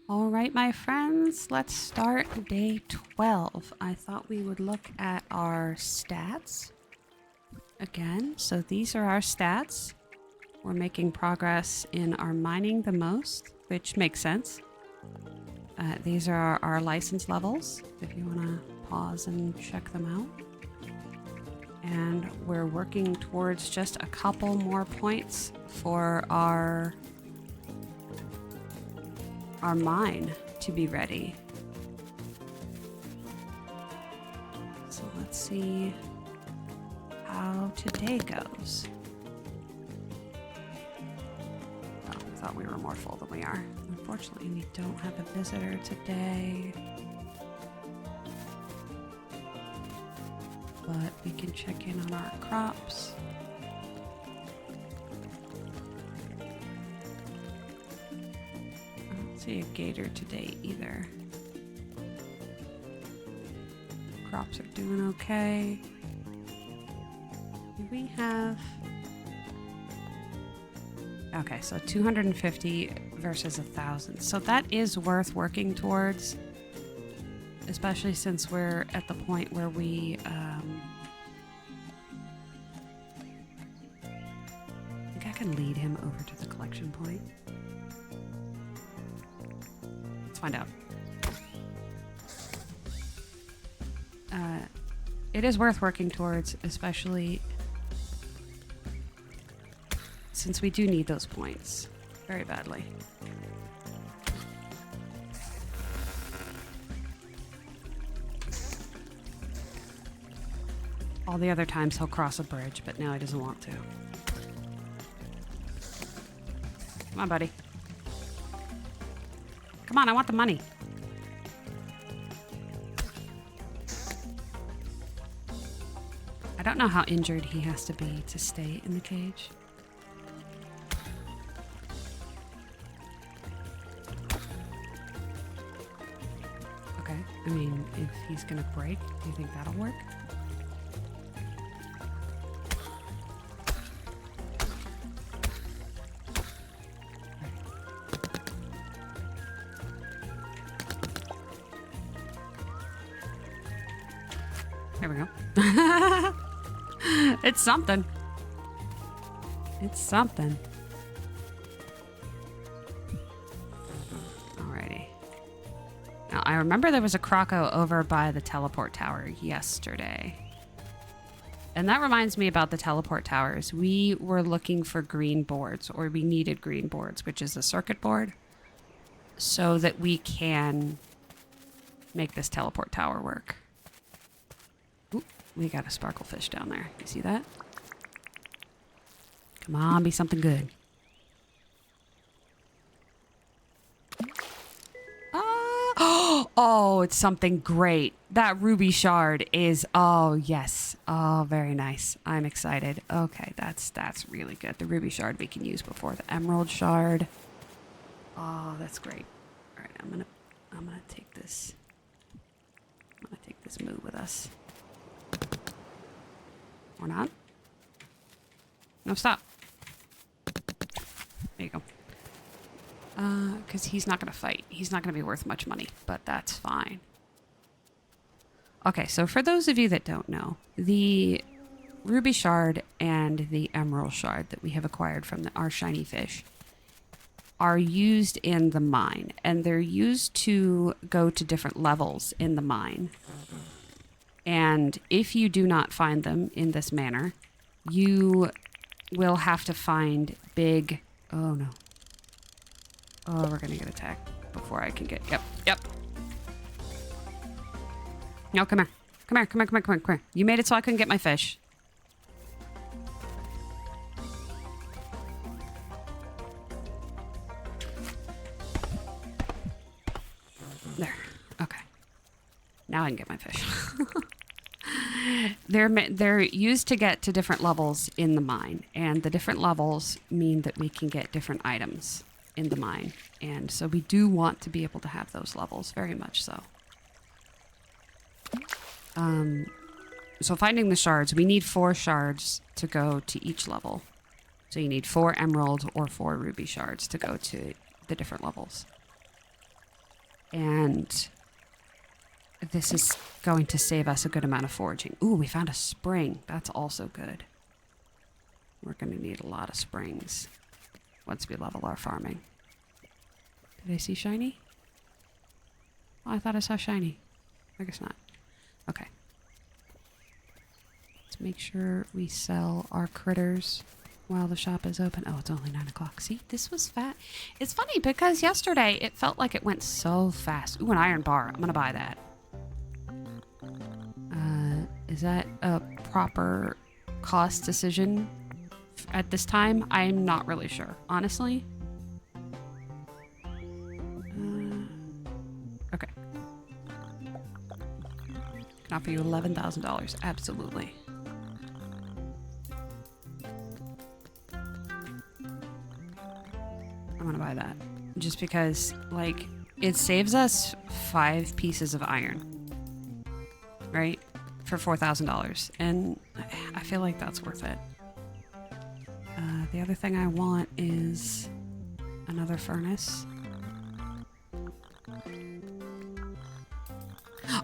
All right, my friends, let's start day 12. I thought we would look at our stats again. So these are our stats. We're making progress in our mining the most, which makes sense. These are our license levels, if you want to pause and check them out. And we're working towards just a couple more points for our mine to be ready. So let's see how today goes. Oh, I thought we were more full than we are. Unfortunately, we don't have a visitor today. But we can check in on our crops. See a gator today either. Crops are doing okay. Do we have... Okay, so 250 versus 1,000. So that is worth working towards, especially since we're at the point where we I think I can lead him over to the collection point. Let's find out. It is worth working towards, especially since we do need those points very badly. All the other times he'll cross a bridge, but now he doesn't want to. Come on, buddy. Come on, I want the money. I don't know how injured he has to be to stay in the cage. Okay, I mean, if he's gonna break, do you think that'll work? There we go. It's something. It's something. Alrighty. Now, I remember there was a croco over by the teleport tower yesterday. And that reminds me about the teleport towers. We were looking for green boards, or we needed green boards, which is a circuit board, so that we can make this teleport tower work. Ooh, we got a sparklefish down there. You see that? Come on, be something good. Oh, it's something great. That ruby shard is, oh, yes. Oh, very nice. I'm excited. Okay, that's really good. The ruby shard we can use before the emerald shard. Oh, that's great. All right, I'm gonna take this. I'm gonna take this move with us. Or not. No, stop. There you go. Because he's not going to fight. He's not going to be worth much money, but that's fine. Okay, so for those of you that don't know, the ruby shard and the emerald shard that we have acquired from our shiny fish are used in the mine, and they're used to go to different levels in the mine. And if you do not find them in this manner, you will have to find big... Oh, no. Oh, we're going to get attacked before I can get... Yep. No, come here. Come here. You made it so I couldn't get my fish. There. Okay. Now I can get my fish. They're used to get to different levels in the mine, and the different levels mean that we can get different items in the mine, and so we do want to be able to have those levels, very much so. So finding the shards, we need 4 shards to go to each level. So you need 4 emerald or 4 ruby shards to go to the different levels. And this is going to save us a good amount of foraging. Ooh, we found a spring. That's also good. We're going to need a lot of springs once we level our farming. Did I see shiny? Oh, I thought I saw shiny. I guess not. Okay. Let's make sure we sell our critters while the shop is open. Oh, it's only 9 o'clock. See, this was fat. It's funny because yesterday it felt like it went so fast. Ooh, an iron bar. I'm going to buy that. Is that a proper cost decision at this time? I'm not really sure, honestly. Okay. Can offer you $11,000. Absolutely. I'm gonna buy that. Just because, like, it saves us 5 pieces of iron. Right? For $4,000. And I feel like that's worth it. The other thing I want is another furnace.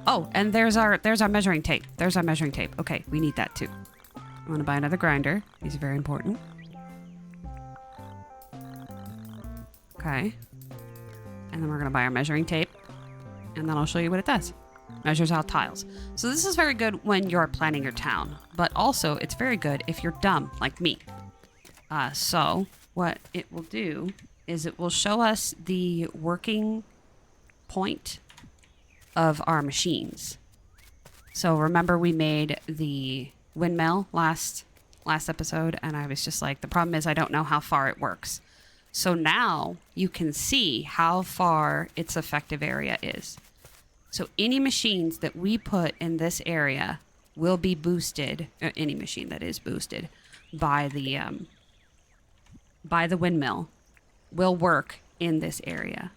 Oh, and there's our measuring tape. There's our measuring tape. Okay, we need that too. I want to buy another grinder. These are very important. Okay. And then we're going to buy our measuring tape. And then I'll show you what it does. Measures out tiles. So this is very good when you're planning your town. But also, it's very good if you're dumb, like me. So what it will do is it will show us the working point of our machines. So remember we made the windmill last episode, and I was just like, the problem is I don't know how far it works. So now you can see how far its effective area is. So any machines that we put in this area will be boosted, any machine that is boosted by the windmill will work in this area.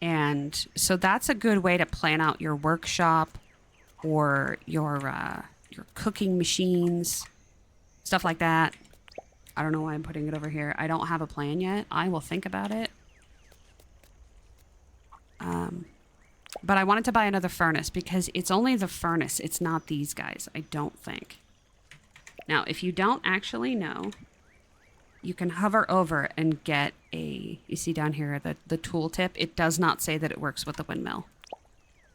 And so that's a good way to plan out your workshop or your cooking machines, stuff like that. I don't know why I'm putting it over here. I don't have a plan yet. I will think about it. But I wanted to buy another furnace because it's only the furnace. It's not these guys, I don't think. Now, if you don't actually know, you can hover over and get a... You see down here, the tooltip? It does not say that it works with the windmill.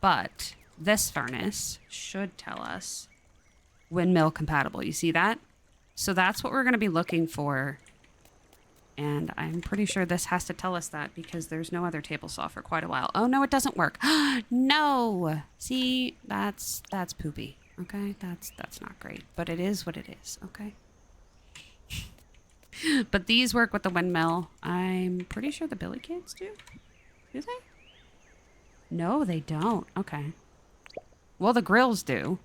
But this furnace should tell us windmill compatible. You see that? So that's what we're going to be looking for. And I'm pretty sure this has to tell us that because there's no other table saw for quite a while. Oh, no, it doesn't work. No! See, that's poopy. Okay? That's not great. But it is what it is. Okay? But these work with the windmill. I'm pretty sure the billy kids do. Do they? No, they don't. Okay. Well, the grills do.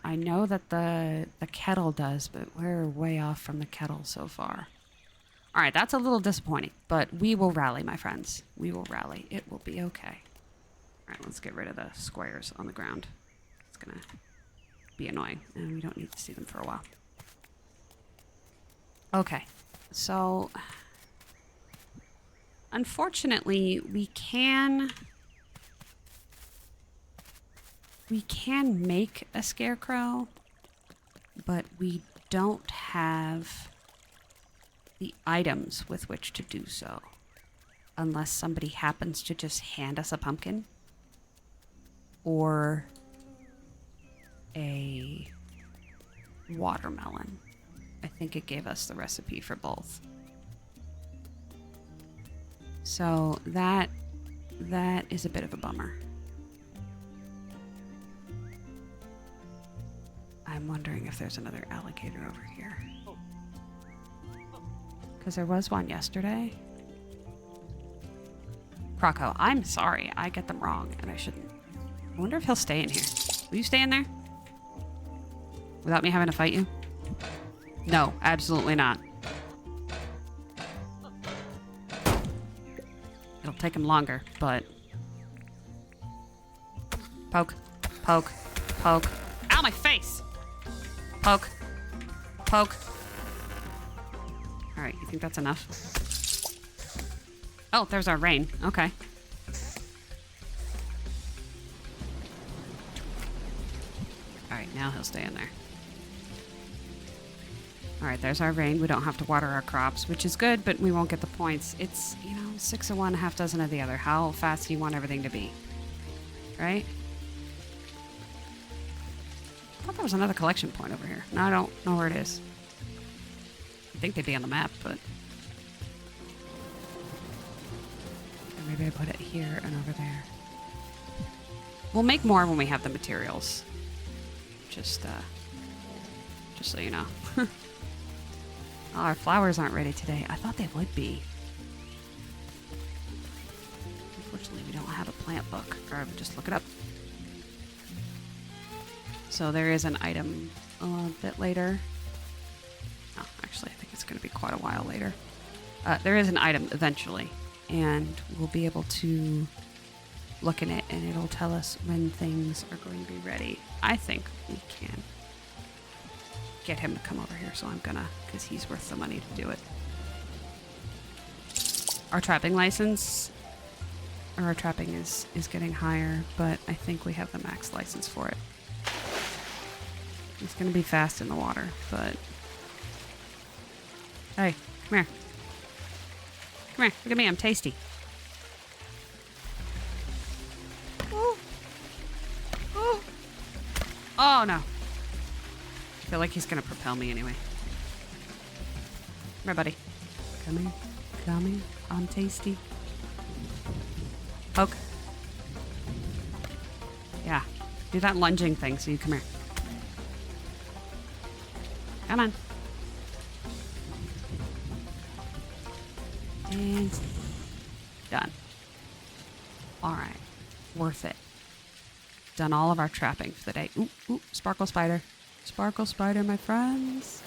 I know that the kettle does, but we're way off from the kettle so far. All right, that's a little disappointing, but we will rally, my friends. We will rally. It will be okay. All right, let's get rid of the squares on the ground. It's going to be annoying, and we don't need to see them for a while. Okay, so unfortunately, we can make a scarecrow, but we don't have the items with which to do so. Unless somebody happens to just hand us a pumpkin or a watermelon. I think it gave us the recipe for both. So that is a bit of a bummer. I'm wondering if there's another alligator over here. Because there was one yesterday. Croco, I'm sorry. I get them wrong, and I shouldn't. I wonder if he'll stay in here. Will you stay in there? Without me having to fight you? No, absolutely not. It'll take him longer, but... Poke. Poke. Poke. Ow, my face! Poke. Poke. Alright, you think that's enough? Oh, there's our rain. Okay. Alright, now he'll stay in there. Alright, there's our rain. We don't have to water our crops, which is good, but we won't get the points. It's, you know, 6 of one, half dozen of the other. How fast do you want everything to be? Right? I thought there was another collection point over here. No, I don't know where it is. I think they'd be on the map, but... Or maybe I put it here and over there. We'll make more when we have the materials. Just so you know. Oh, our flowers aren't ready today. I thought they would be. Unfortunately, we don't have a plant book. Or I would just look it up. So there is an item a bit later. Oh, actually, I think it's going to be quite a while later. There is an item eventually. And we'll be able to look in it and it'll tell us when things are going to be ready. I think we can get him to come over here, so I'm gonna, because he's worth the money to do it. Our trapping license, or our trapping is getting higher, but I think we have the max license for it. It's gonna be fast in the water, but... Hey, come here. Come here, look at me, I'm tasty. Oh no. I feel like he's gonna propel me anyway. Come here, buddy. Come here. Come here. I'm tasty. Poke. Yeah. Do that lunging thing so you come here. Come on. And done. Alright. Worth it. Done all of our trapping for the day. Ooh, ooh, sparkle spider. Sparkle spider, my friends.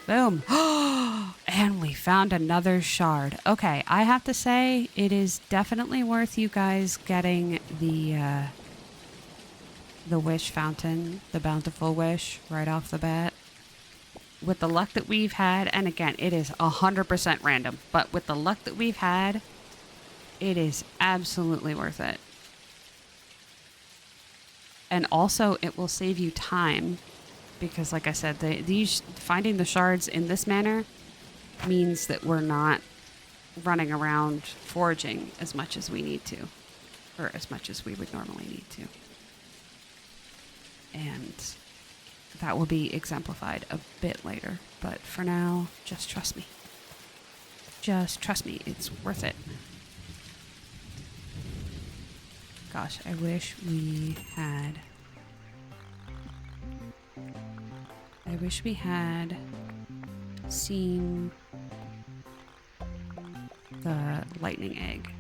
Boom. And we found another shard. Okay, I have to say, it is definitely worth you guys getting the wish fountain, the bountiful wish, right off the bat. With the luck that we've had, and again, it is 100% random, but with the luck that we've had, it is absolutely worth it. And also, it will save you time because, like I said, finding the shards in this manner means that we're not running around foraging as much as we need to, or as much as we would normally need to. And that will be exemplified a bit later. But for now, just trust me. Just trust me. It's worth it. Gosh, I wish we had seen the lightning egg.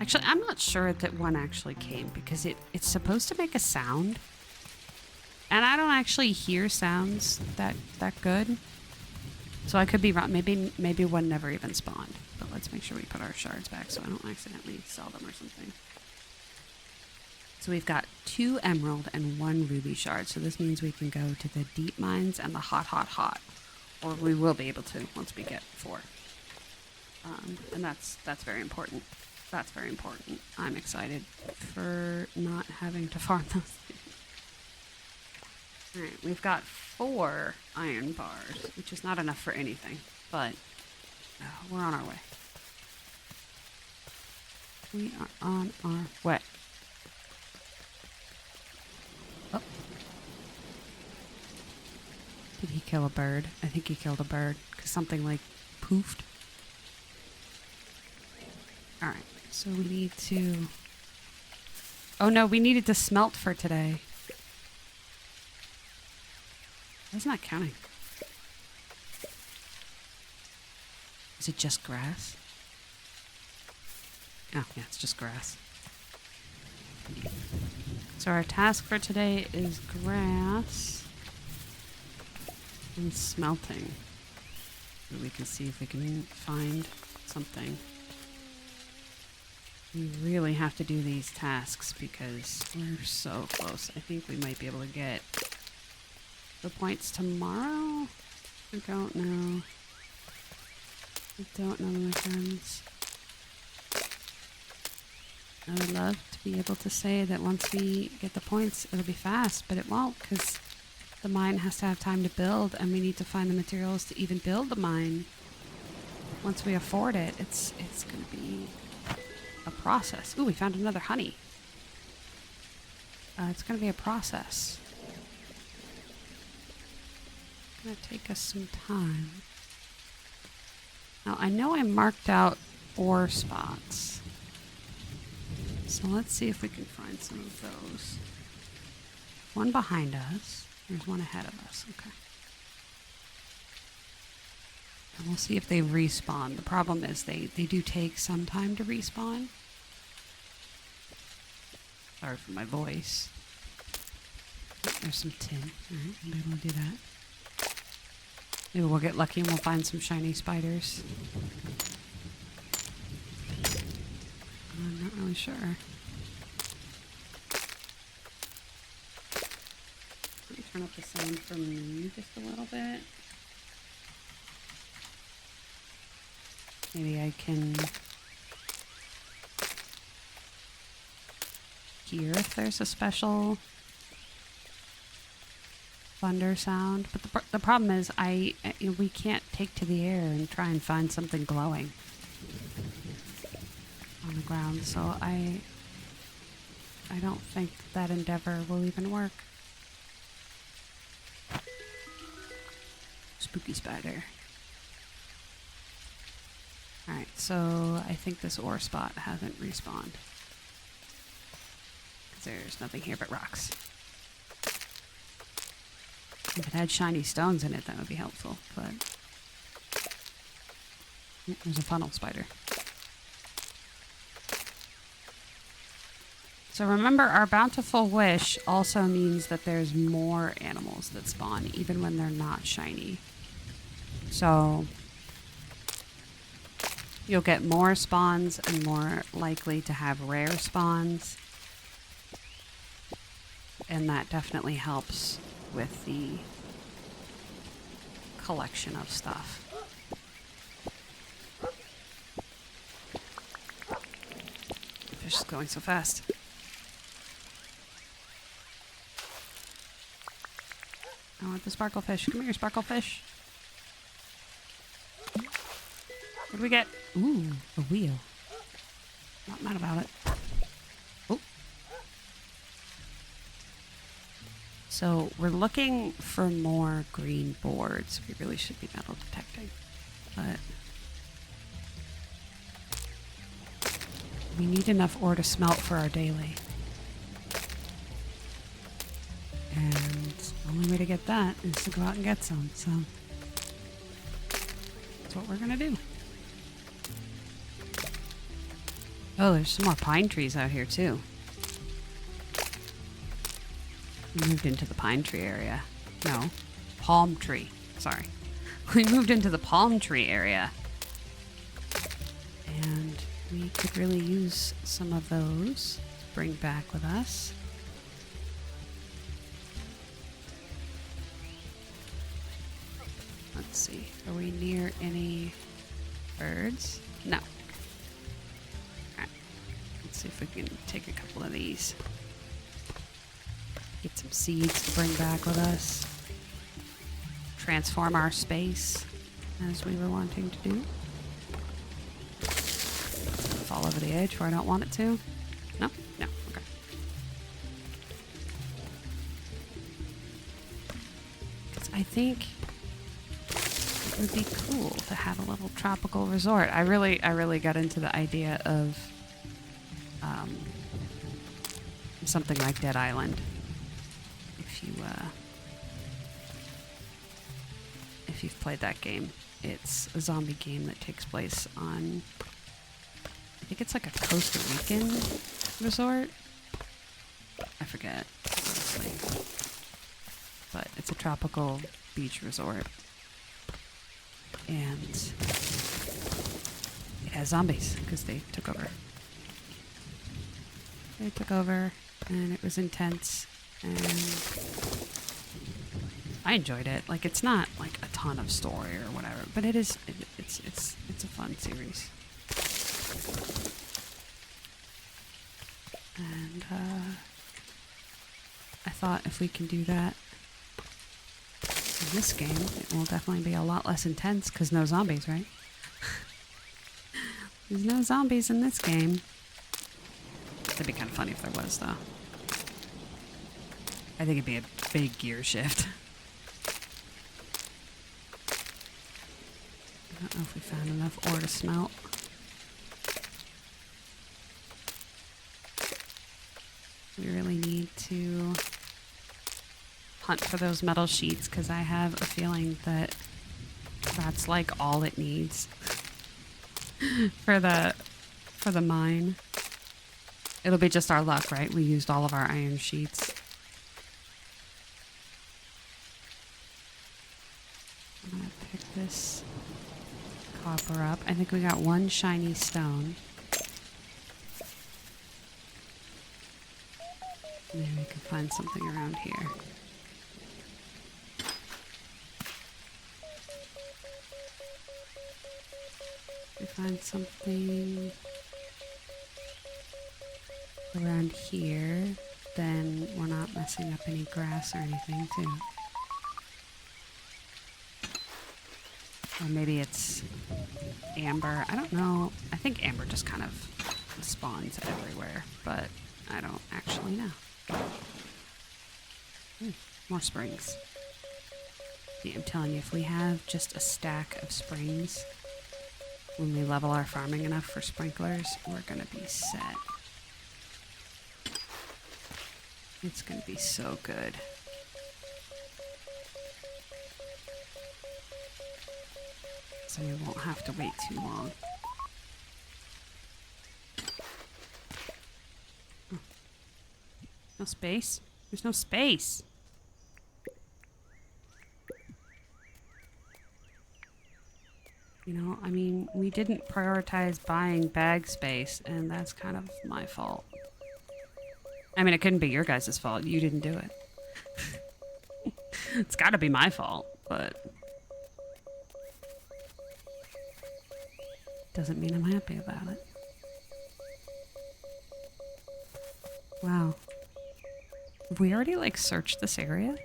Actually, I'm not sure that one actually came because it's supposed to make a sound. And I don't actually hear sounds that good. So I could be wrong. Maybe one never even spawned. But let's make sure we put our shards back so I don't accidentally sell them or something. So we've got 2 emerald and 1 ruby shard. So this means we can go to the deep mines and the hot. Or we will be able to once we get 4. And that's very important. That's very important. I'm excited for not having to farm those things. Alright, we've got 4 iron bars, which is not enough for anything, but we're on our way. We are on our way. Oh. Did he kill a bird? I think he killed a bird, because something like poofed. Alright, so we need to... Oh no, we needed to smelt for today. That's not counting. Is it just grass? Oh, yeah, it's just grass. So our task for today is grass and smelting. So we can see if we can find something. We really have to do these tasks because we're so close. I think we might be able to get the points tomorrow? I don't know. I don't know, my friends. I would love to be able to say that once we get the points, it'll be fast, but it won't because the mine has to have time to build, and we need to find the materials to even build the mine. Once we afford it, it's going to be a process. Ooh, we found another honey. It's going to be a process. It's going to take us some time. Now, I know I marked out ore spots. So let's see if we can find some of those. One behind us. There's one ahead of us. Okay. And we'll see if they respawn. The problem is they do take some time to respawn. Sorry for my voice. There's some tin. Alright, I'll be able to do that. Maybe we'll get lucky and we'll find some shiny spiders. I'm not really sure. Let me turn up the sound from you just a little bit. Maybe I can hear if there's a special thunder sound. But the problem is we can't take to the air and try and find something glowing on the ground, so I don't think that endeavor will even work. Spooky spider. Alright, so I think this ore spot hasn't respawned. Because there's nothing here but rocks. If it had shiny stones in it, that would be helpful, but... there's a funnel spider. So remember, our bountiful wish also means that there's more animals that spawn, even when they're not shiny. So... you'll get more spawns and more likely to have rare spawns. And that definitely helps with the collection of stuff. Fish is going so fast. I want the sparkle fish. Come here, sparkle fish. What do we get? Ooh, a wheel. Not mad about it. Oh. So we're looking for more green boards. We really should be metal detecting, but we need enough ore to smelt for our daily. And the only way to get that is to go out and get some, so that's what we're gonna do. Oh, there's some more pine trees out here, too. We moved into the pine tree area. No, palm tree. Sorry. We moved into the palm tree area. And we could really use some of those to bring back with us. Let's see. Are we near any birds? No. See if we can take a couple of these. Get some seeds to bring back with us. Transform our space as we were wanting to do. Fall over the edge where I don't want it to. No? No. Okay. Because I think it would be cool to have a little tropical resort. I really got into the idea of something like Dead Island. If you've played that game, it's a zombie game that takes place on, I think it's like a Costa Rican resort. I forget, honestly. But it's a tropical beach resort. And it has zombies because they took over. They took over, and it was intense, and I enjoyed it. Like, it's not like a ton of story or whatever, but it is. It's a fun series. And I thought if we can do that in this game, it will definitely be a lot less intense because no zombies, right? There's no zombies in this game. It'd be kind of funny if there was, though. I think it'd be a big gear shift. I don't know if we found enough ore to smelt. We really need to hunt for those metal sheets because I have a feeling that that's like all it needs for the mine. It'll be just our luck, right? We used all of our iron sheets. I'm gonna pick this copper up. I think we got one shiny stone. Maybe we can find something around here. If we find something around here, then we're not messing up any grass or anything, too. Or maybe it's amber. I don't know. I think amber just kind of spawns everywhere, but I don't actually know. Ooh, more springs. See, I'm telling you, if we have just a stack of springs, when we level our farming enough for sprinklers, we're gonna be set. It's gonna be so good. So we won't have to wait too long. Oh. No space? There's no space. You know, I mean, we didn't prioritize buying bag space, and that's kind of my fault. I mean, it couldn't be your guys' fault. You didn't do it. It's gotta be my fault, but doesn't mean I'm happy about it. Wow. Have we already, like, searched this area?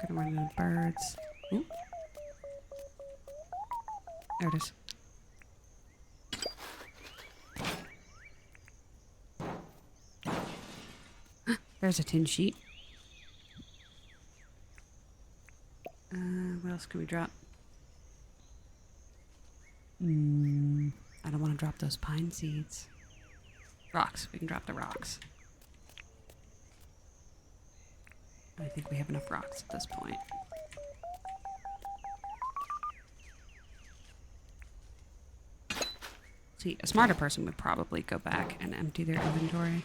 Gonna run into birds. Ooh. There it is. There's a tin sheet. What else can we drop? I don't want to drop those pine seeds. Rocks. We can drop the rocks. I think we have enough rocks at this point. See, a smarter person would probably go back and empty their inventory.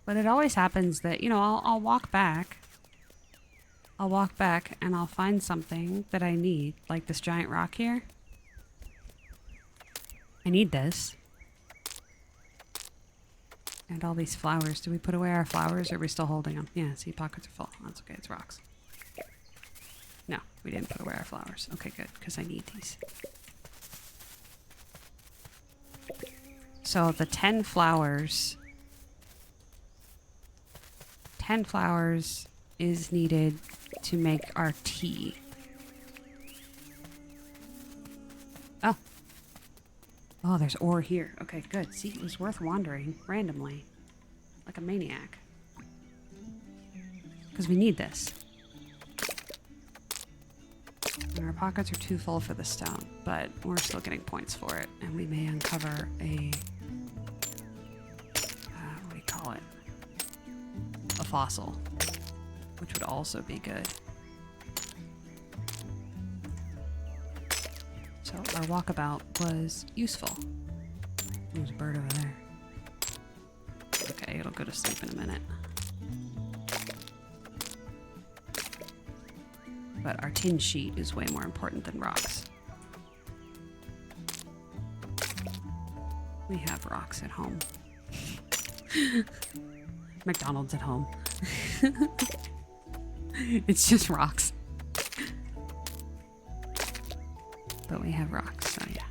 But it always happens that, you know, I'll walk back. I'll walk back and I'll find something that I need, like this giant rock here. I need this. And all these flowers. Do we put away our flowers or are we still holding them? Yeah, see, pockets are full. That's okay, it's rocks. No, we didn't put away our flowers. Okay, good, because I need these. So the 10 flowers... 10 flowers is needed to make our tea. Oh. Oh, there's ore here. Okay, good. See, it was worth wandering randomly. Like a maniac. Because we need this. And our pockets are too full for the stone, but we're still getting points for it. And we may uncover a... what do you call it? A fossil. Which would also be good. So our walkabout was useful. There's a bird over there. Okay, it'll go to sleep in a minute. But our tin sheet is way more important than rocks. We have rocks at home. McDonald's at home. It's just rocks. but we have rocks, so yeah.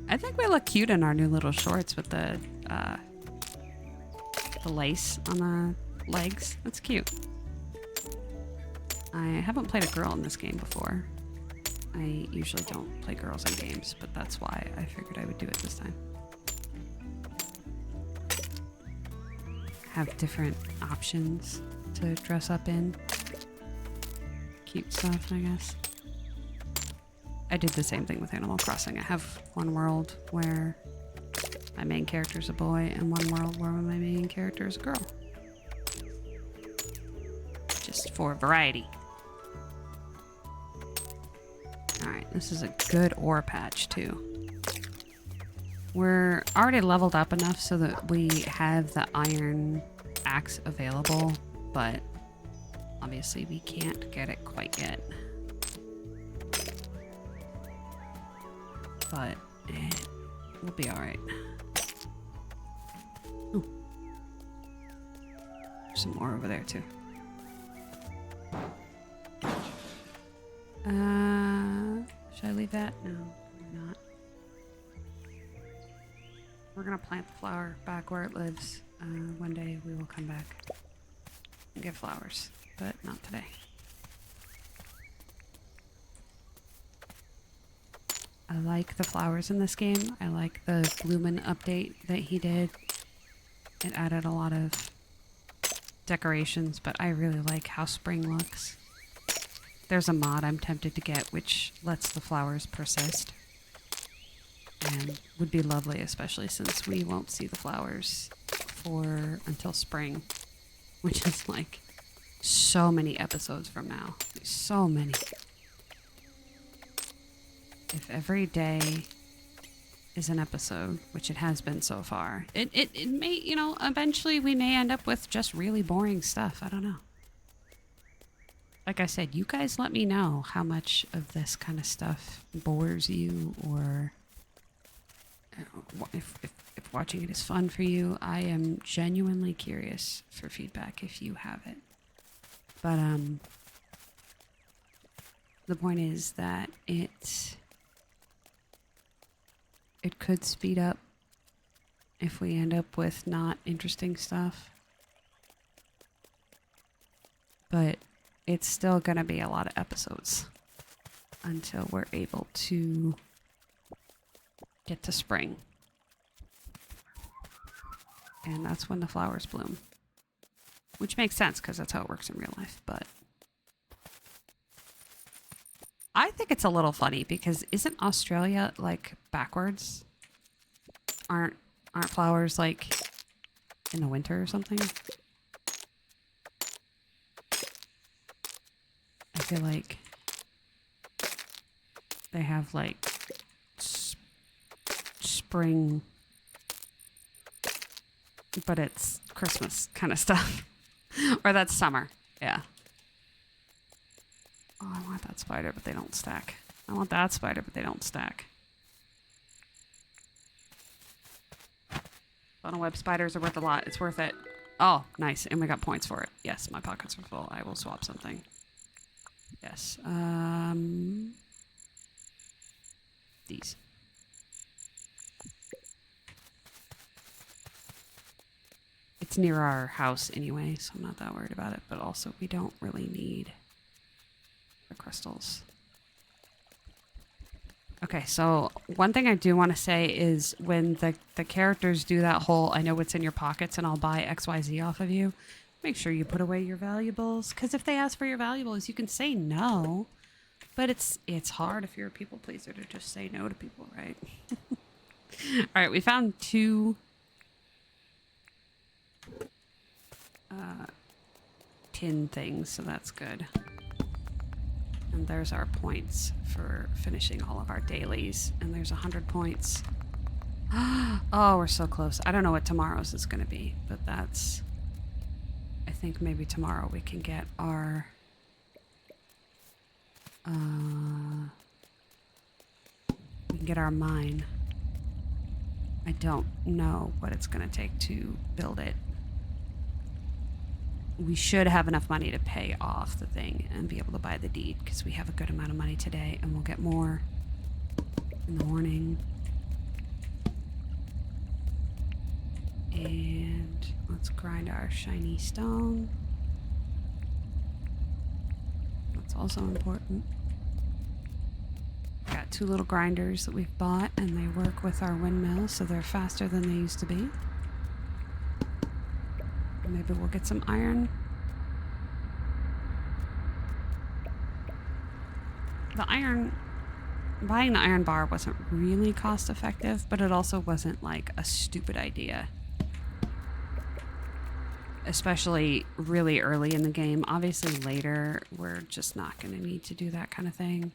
I think we look cute in our new little shorts with the lace on the legs. That's cute. I haven't played a girl in this game before. I usually don't play girls in games, but that's why I figured I would do it this time. Have different options to dress up in. Cute stuff, I guess. I did the same thing with Animal Crossing. I have one world where my main character is a boy and one world where my main character is a girl. Just for variety. Alright, this is a good ore patch too. We're already leveled up enough so that we have the iron axe available, but obviously we can't get it quite yet. But we'll be alright. Ooh. There's some more over there too. Should I leave that? No, we're not. We're gonna plant the flower back where it lives. One day we will come back and get flowers, but not today. I like the flowers in this game. I like the Bloomin' update that he did. It added a lot of decorations, but I really like how spring looks. There's a mod I'm tempted to get which lets the flowers persist. And would be lovely, especially since we won't see the flowers until spring. Which is like so many episodes from now. So many. If every day is an episode, which it has been so far, it may, you know, eventually we may end up with just really boring stuff. I don't know. Like I said, you guys let me know how much of this kind of stuff bores you, or if watching it is fun for you. I am genuinely curious for feedback if you have it. But the point is that it could speed up if we end up with not interesting stuff. But it's still going to be a lot of episodes until we're able to get to spring. And that's when the flowers bloom. Which makes sense because that's how it works in real life, but I think it's a little funny because isn't Australia like backwards? Aren't flowers like in the winter or something? I feel like they have like spring, but it's Christmas kind of stuff. Or that's summer. Yeah. Oh, I want that spider, but they don't stack. I want that spider, but they don't stack. Funnel web spiders are worth a lot. It's worth it. Oh, nice. And we got points for it. Yes, my pockets are full. I will swap something. Yes. These. It's near our house anyway, so I'm not that worried about it. But also, we don't really need the crystals. Okay, so one thing I do want to say is when the characters do that whole, I know what's in your pockets and I'll buy XYZ off of you, make sure you put away your valuables. Because if they ask for your valuables, you can say no. But it's hard if you're a people pleaser to just say no to people, right? All right, we found 2 tin things, so that's good. And there's our points for finishing all of our dailies. And there's 100 points. Oh, we're so close. I don't know what tomorrow's is going to be, but that's... I think maybe tomorrow we can get our... we can get our mine. I don't know what it's going to take to build it. we should have enough money to pay off the thing and be able to buy the deed, because we have a good amount of money today, and we'll get more in the morning. And let's grind our shiny stone. That's also important. Got 2 little grinders that we've bought, and they work with our windmill, so they're faster than they used to be. Maybe we'll get some iron. Buying the iron bar wasn't really cost effective, but it also wasn't like a stupid idea. Especially really early in the game. Obviously later, we're just not going to need to do that kind of thing.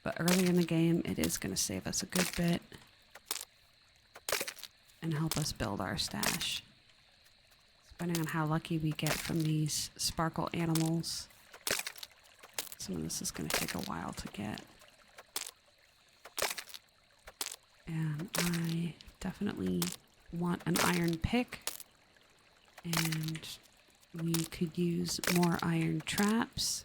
But early in the game, it is going to save us a good bit. And help us build our stash. Depending on how lucky we get from these sparkle animals. Some of this is going to take a while to get. And I definitely want an iron pick. And we could use more iron traps.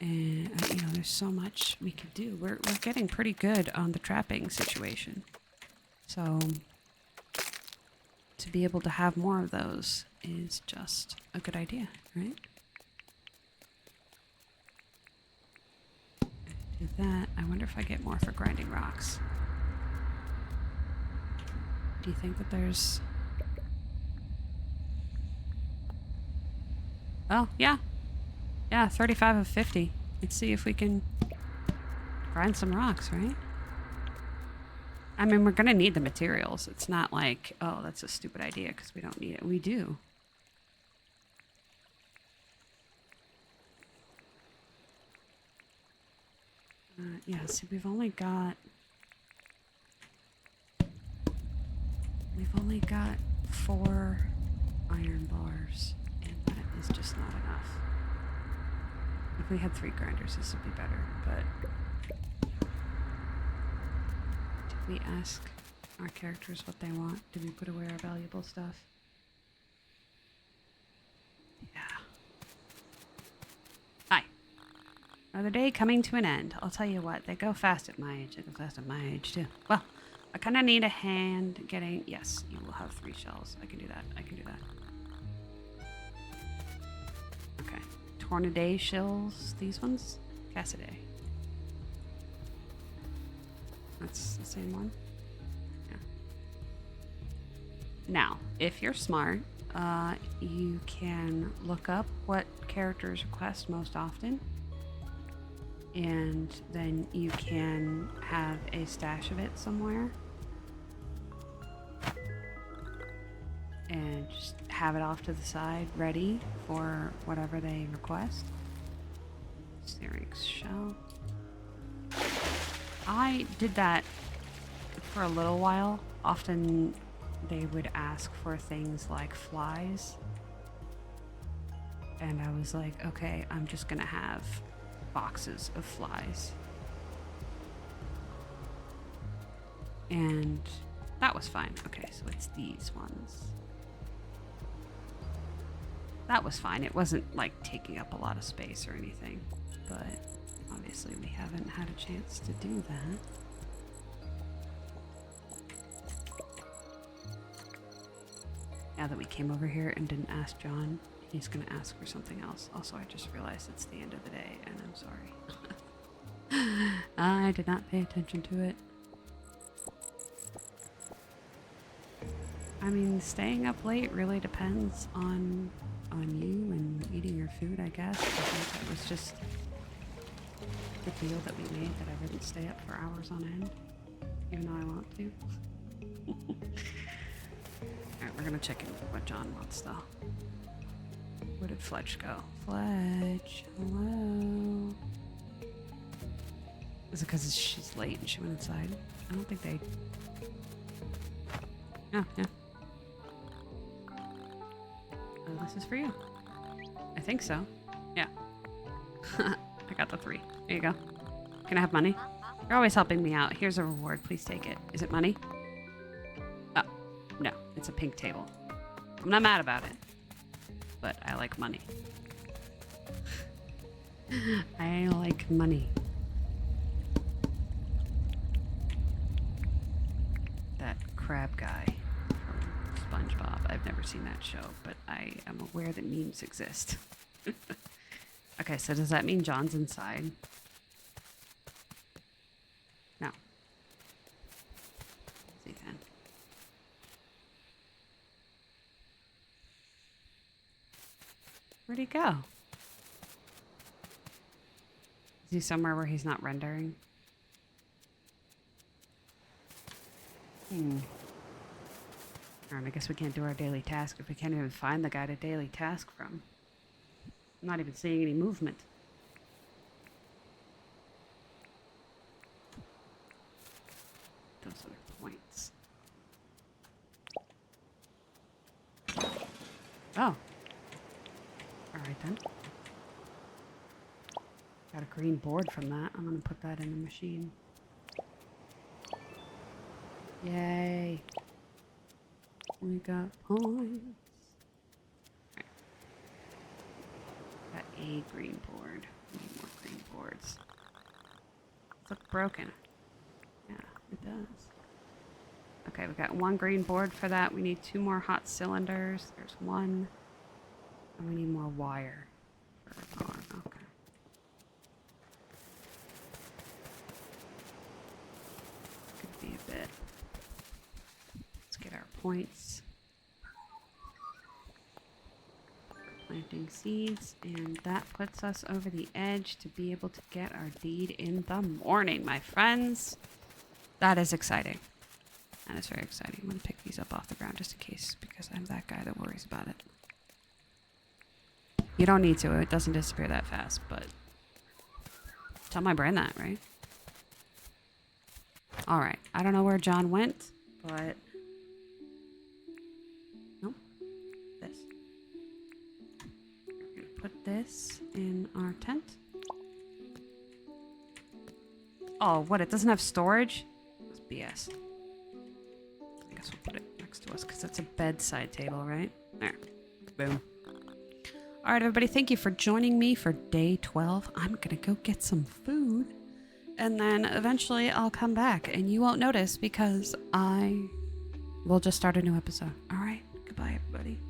And, you know, there's so much we could do. We're getting pretty good on the trapping situation. So to be able to have more of those is just a good idea, right? Do that. I wonder if I get more for grinding rocks. Do you think that there's... Oh, yeah. Yeah, 35 of 50. Let's see if we can grind some rocks, right? I mean, we're going to need the materials. It's not like, oh, that's a stupid idea because we don't need it. We do. Yeah, see, we've only got 4 iron bars, and that is just not enough. If we had 3 grinders, this would be better, but... Did we ask our characters what they want? Did we put away our valuable stuff? Yeah. Hi. Another day coming to an end. I'll tell you what, they go fast at my age. They go fast at my age, too. Well, I kind of need a hand getting... Yes, you will have 3 shells. I can do that. I can do that. Okay. Tornaday shells. These ones? Cassidy. That's the same one. Yeah. Now, if you're smart, you can look up what characters request most often. And then you can have a stash of it somewhere. And just have it off to the side, ready for whatever they request. AerynK's shell. I did that for a little while. Often they would ask for things like flies. And I was like, okay, I'm just gonna have boxes of flies. And that was fine. Okay, so it's these ones. That was fine. It wasn't like taking up a lot of space or anything, but obviously we haven't had a chance to do that. Now that we came over here and didn't ask John, he's gonna ask for something else. Also, I just realized it's the end of the day and I'm sorry. I did not pay attention to it. I mean, staying up late really depends on you and eating your food, I guess. I think it was just the deal that we made that I wouldn't stay up for hours on end, even though I want to. Alright, we're gonna check in with what John wants, though. Where did Fletch go? Fletch, hello? Is it because she's late and she went inside? I don't think they... Oh, yeah. Oh, this is for you. I think so. Yeah. I got the 3. There you go. Can I have money? You're always helping me out. Here's a reward. Please take it. Is it money? Oh, no. It's a pink table. I'm not mad about it. but I like money. I like money. That crab guy from SpongeBob. I've never seen that show, but I am aware that memes exist. Okay, so does that mean John's inside? No. Let's see then. Where'd he go? Is he somewhere where he's not rendering? Alright, I guess we can't do our daily task if we can't even find the guy to daily task from. I'm not even seeing any movement. Those are the points. Oh. Alright then. Got a green board from that. I'm gonna put that in the machine. Yay. We got points. Right. Got a green board. We need more green boards. Look broken. Yeah, it does. Okay, we got one green board for that. We need 2 more hot cylinders. There's 1. And we need more wire. For our okay. Could be a bit. Let's get our points. Planting seeds, and that puts us over the edge to be able to get our deed in the morning, my friends. That is exciting. That is very exciting. I'm going to pick these up off the ground just in case, because I'm that guy that worries about it. You don't need to. It doesn't disappear that fast, but tell my brain that, right? Alright. I don't know where John went, but... Nope. This. We're going to put this in our tent. Oh, what? It doesn't have storage? That's BS. I guess we'll put it next to us because it's a bedside table, right? There. Boom. All right, everybody, thank you for joining me for day 12. I'm going to go get some food, and then eventually I'll come back, and you won't notice because I will just start a new episode. All right, goodbye, everybody.